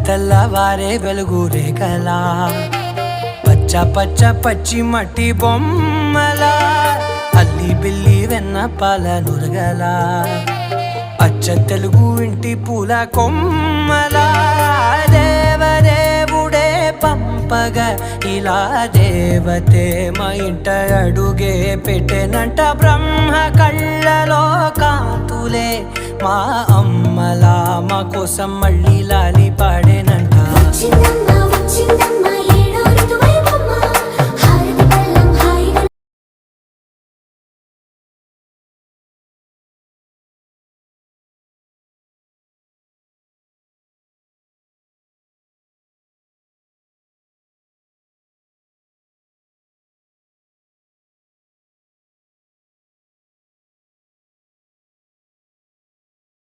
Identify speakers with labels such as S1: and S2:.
S1: తెల్లవారే వెలుగు రేఖలా పచ్చ పచ్చ పచ్చి మట్టి బొమ్మలా అల్లి బిల్లి వెన్న పాల నురగలా అచ్చ తెలుగు ఇంటి పూల కొమ్మలా దేవదేవుడే పంపగా ఇలా దేవతే మా ఇంట అడుగే పెట్టెనంట బ్రహ్మ కళ్ళలో కాంతులే మా అమ్మలా మా కోసం మళ్ళీ లాలి పాడేనంట.